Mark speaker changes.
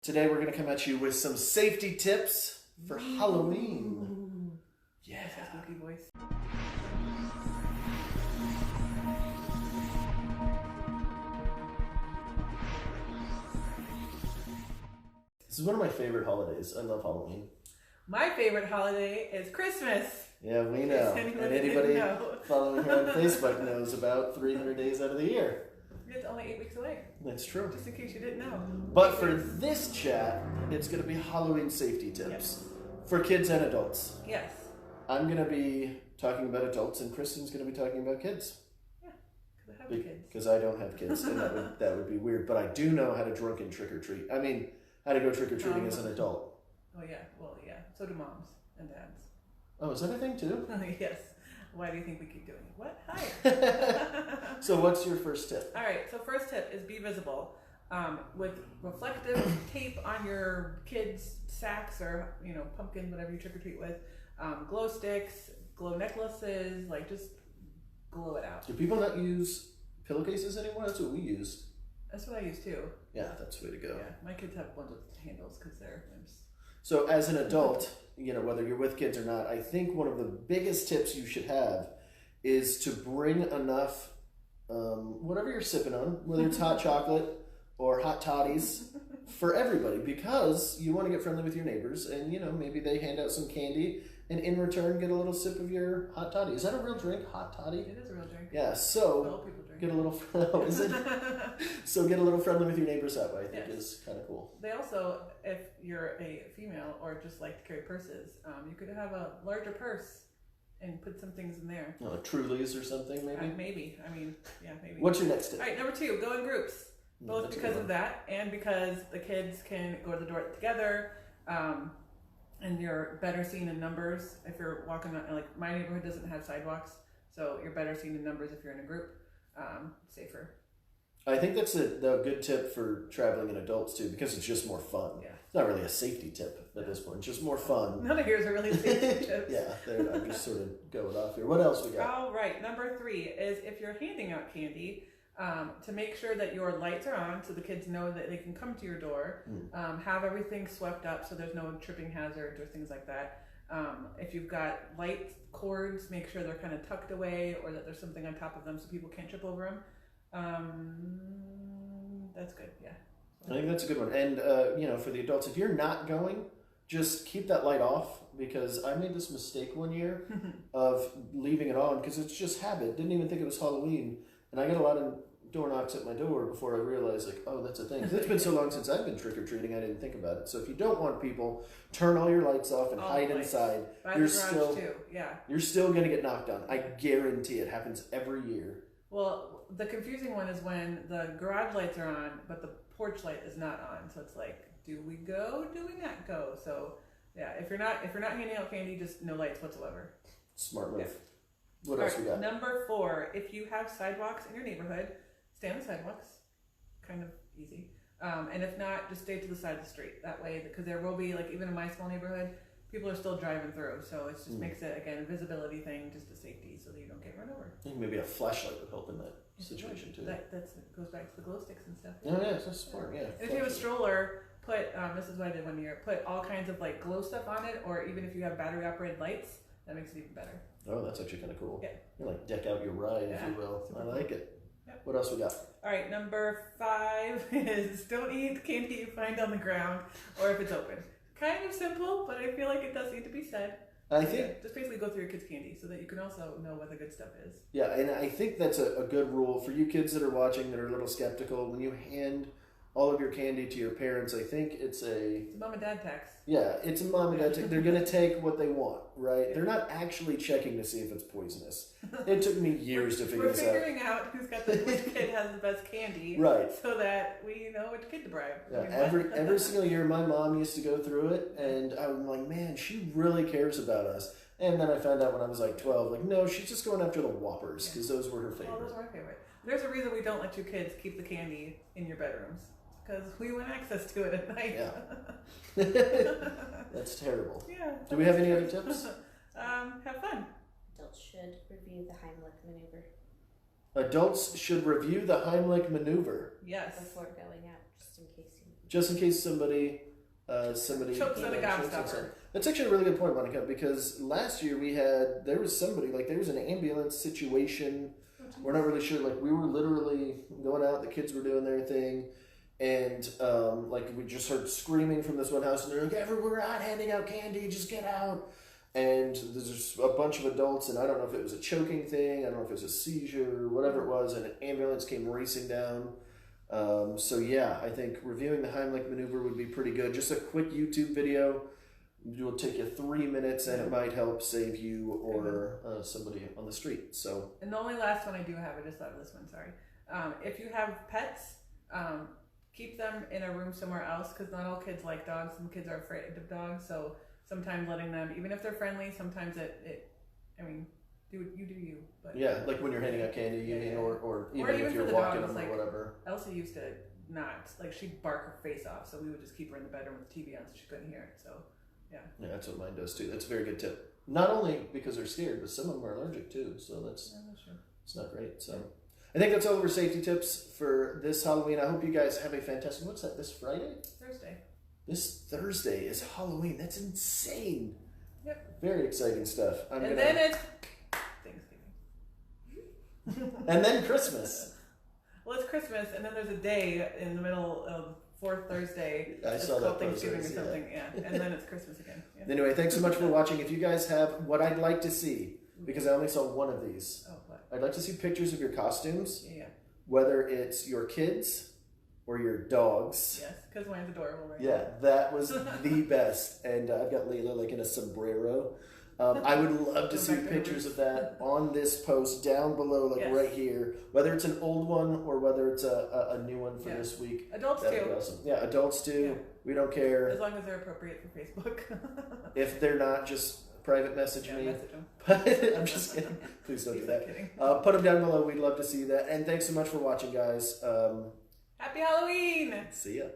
Speaker 1: Today we're going to come at you with some safety tips for Halloween.
Speaker 2: Yeah, spooky voice.
Speaker 1: This is one of my favorite holidays. I love Halloween.
Speaker 2: My favorite holiday is Christmas.
Speaker 1: Yeah, we know. And anybody following her on Facebook knows about 300 days out of the year.
Speaker 2: It's only 8 weeks away.
Speaker 1: That's true.
Speaker 2: Just in case you didn't know.
Speaker 1: But for this chat, it's going to be Halloween safety tips for kids and adults.
Speaker 2: Yes.
Speaker 1: I'm going to be talking about adults, and Kristen's going to be talking about kids.
Speaker 2: Yeah, because I have kids.
Speaker 1: Because I don't have kids, and that would be weird. But I do know how to drunken trick or treat. I mean, how to go trick or treating as an adult.
Speaker 2: Oh yeah, well yeah. So do moms and dads.
Speaker 1: Oh, is that a thing too?
Speaker 2: Yes. Why do you think we keep doing it? What? Hi.
Speaker 1: So what's your first tip?
Speaker 2: All right. So first tip is be visible. With reflective tape on your kids' sacks or pumpkin, whatever you trick or treat with. Glow sticks, glow necklaces, like just glow it out.
Speaker 1: Do people not use pillowcases anymore? That's what we use.
Speaker 2: That's what I use too.
Speaker 1: Yeah, that's the way to go.
Speaker 2: Yeah, my kids have ones with handles because they're imps.
Speaker 1: So as an adult, whether you're with kids or not, I think one of the biggest tips you should have is to bring enough, whatever you're sipping on, whether it's hot chocolate or hot toddies, for everybody, because you want to get friendly with your neighbors, and maybe they hand out some candy, and in return get a little sip of your hot toddy. Is that a real drink, hot toddy?
Speaker 2: It is a real drink.
Speaker 1: Yeah, so
Speaker 2: Well, people drink.
Speaker 1: get a little. Oh, is it? So get a little friendly with your neighbors that way. I think is kind of cool.
Speaker 2: They also, if you're a female or just like to carry purses, you could have a larger purse and put some things in there.
Speaker 1: Oh, Trulies or something, maybe.
Speaker 2: Maybe. I mean, yeah, maybe.
Speaker 1: What's your next tip?
Speaker 2: All right, number 2, go in groups. Both because of that and because the kids can go to the door together, and you're better seen in numbers if you're walking on, like my neighborhood doesn't have sidewalks, so you're better seen in numbers if you're in a group. Safer.
Speaker 1: I think that's a good tip for traveling and adults too, because it's just more fun.
Speaker 2: Yeah.
Speaker 1: It's not really a safety tip at this point. It's just more fun.
Speaker 2: None of yours are really safety tips.
Speaker 1: Yeah, I'm just sort of going off here. What else we got?
Speaker 2: All right, number 3 is if you're handing out candy, to make sure that your lights are on so the kids know that they can come to your door. Have everything swept up so there's no tripping hazards or things like that. If you've got light cords, make sure they're kind of tucked away or that there's something on top of them so people can't trip over them. That's good, yeah.
Speaker 1: I think that's a good one. And, for the adults, if you're not going, just keep that light off, because I made this mistake one year of leaving it on because it's just habit. Didn't even think it was Halloween. And I got a lot of door knocks at my door before I realized, oh, that's a thing. It's been so long since I've been trick-or-treating, I didn't think about it. So if you don't want people, turn all your lights off and hide inside. You're still going to get knocked on. I guarantee it happens every year.
Speaker 2: Well, the confusing one is when the garage lights are on, but the porch light is not on. So it's like, do we go? Do we not go? So yeah, if you're not handing out candy, just no lights whatsoever.
Speaker 1: Smart move. Yeah. What else we got?
Speaker 2: Number 4, if you have sidewalks in your neighborhood, stay on the sidewalks. Kind of easy. And if not, just stay to the side of the street. That way, because there will be, like even in my small neighborhood, people are still driving through. So it just makes it, again, a visibility thing, just a safety so that you don't get run over.
Speaker 1: I think maybe a flashlight would help in that situation too.
Speaker 2: That goes back to the glow sticks and stuff.
Speaker 1: Oh yeah, that's smart, yeah.
Speaker 2: And if you have a stroller, put, this is what I did one year, put all kinds of like glow stuff on it, or even if you have battery operated lights, that makes it even better.
Speaker 1: Oh, that's actually kind of cool.
Speaker 2: Yeah.
Speaker 1: You like deck out your ride, if you will. I like it. Yep. What else we got?
Speaker 2: All right, number 5 is don't eat the candy you find on the ground or if it's open. Kind of simple, but I feel like it does need to be said.
Speaker 1: I think
Speaker 2: just basically go through your kids' candy so that you can also know what the good stuff is.
Speaker 1: Yeah, and I think that's a good rule for you kids that are watching that are a little skeptical. When you hand all of your candy to your parents, I think it's a
Speaker 2: mom and dad tax.
Speaker 1: Yeah, it's a mom and dad tax. They're going to take what they want, right? Yeah. They're not actually checking to see if it's poisonous. It took me years to figure this out.
Speaker 2: We're figuring out who's got which kid has the best candy,
Speaker 1: right?
Speaker 2: So that we know which kid to bribe.
Speaker 1: Yeah, every single year, my mom used to go through it, and I'm like, man, she really cares about us. And then I found out when I was like 12, like, no, she's just going after the Whoppers because those were her favorite.
Speaker 2: Oh, those are my favorite. There's a reason we don't let you kids keep the candy in your bedrooms. Because we want access to it at night.
Speaker 1: Yeah. That's terrible.
Speaker 2: Yeah.
Speaker 1: Do we have any other tips?
Speaker 2: Have fun.
Speaker 3: Adults should review the Heimlich maneuver.
Speaker 1: Adults should review the Heimlich maneuver.
Speaker 2: Yes.
Speaker 3: Before going out, just in case you
Speaker 1: just in case somebody
Speaker 2: chokes on a gobstopper.
Speaker 1: That's actually a really good point, Monica, because last year there was an ambulance situation. We're not really sure. Like, we were literally going out, the kids were doing their thing, and we just heard screaming from this one house, and they're like, we're not handing out candy, just get out. And there's a bunch of adults, and I don't know if it was a choking thing, I don't know if it was a seizure, whatever it was, and an ambulance came racing down. So yeah, I think reviewing the Heimlich maneuver would be pretty good. Just a quick YouTube video. It will take you 3 minutes, and it might help save you or somebody on the street. So. And
Speaker 2: the only last one I do have, I just thought of this one, sorry. If you have pets, keep them in a room somewhere else, because not all kids like dogs. Some kids are afraid of dogs, so sometimes letting them, even if they're friendly, sometimes do you. But
Speaker 1: yeah, like when you're handing out candy, you mean, or even if you're walking them or whatever.
Speaker 2: Elsie used to not, she'd bark her face off, so we would just keep her in the bedroom with the TV on so she couldn't hear it, so yeah. Yeah,
Speaker 1: that's what mine does too. That's a very good tip. Not only because they're scared, but some of them are allergic too, so that's
Speaker 2: true.
Speaker 1: It's not great, so. I think that's all of our safety tips for this Halloween. I hope you guys have a fantastic, what's that, this Friday?
Speaker 2: Thursday.
Speaker 1: This Thursday is Halloween. That's insane.
Speaker 2: Yep.
Speaker 1: Very exciting stuff.
Speaker 2: Then it's Thanksgiving.
Speaker 1: And then Christmas.
Speaker 2: Well, it's Christmas, and then there's a day in the middle of fourth Thursday.
Speaker 1: I saw that
Speaker 2: Thanksgiving or something, yeah. And then it's Christmas again. Yeah.
Speaker 1: Anyway, thanks so much for watching. If you guys have what I'd like to see, because I only saw one of these.
Speaker 2: Oh, what?
Speaker 1: I'd like to see pictures of your costumes.
Speaker 2: Yeah.
Speaker 1: Whether it's your kids or your dogs.
Speaker 2: Yes, because mine's adorable, right?
Speaker 1: Yeah, that was the best. And I've got Layla in a sombrero. I would love to see pictures of that on this post down below, right here. Whether it's an old one or whether it's a new one for this week.
Speaker 2: Adults
Speaker 1: That'd
Speaker 2: too.
Speaker 1: be awesome. Yeah, adults too. Yeah. We don't care.
Speaker 2: As long as they're appropriate for Facebook.
Speaker 1: If they're not, just private message me.
Speaker 2: Message them.
Speaker 1: But I'm just kidding. Please don't do that. Put them down below. We'd love to see that. And thanks so much for watching, guys.
Speaker 2: Happy Halloween!
Speaker 1: See ya.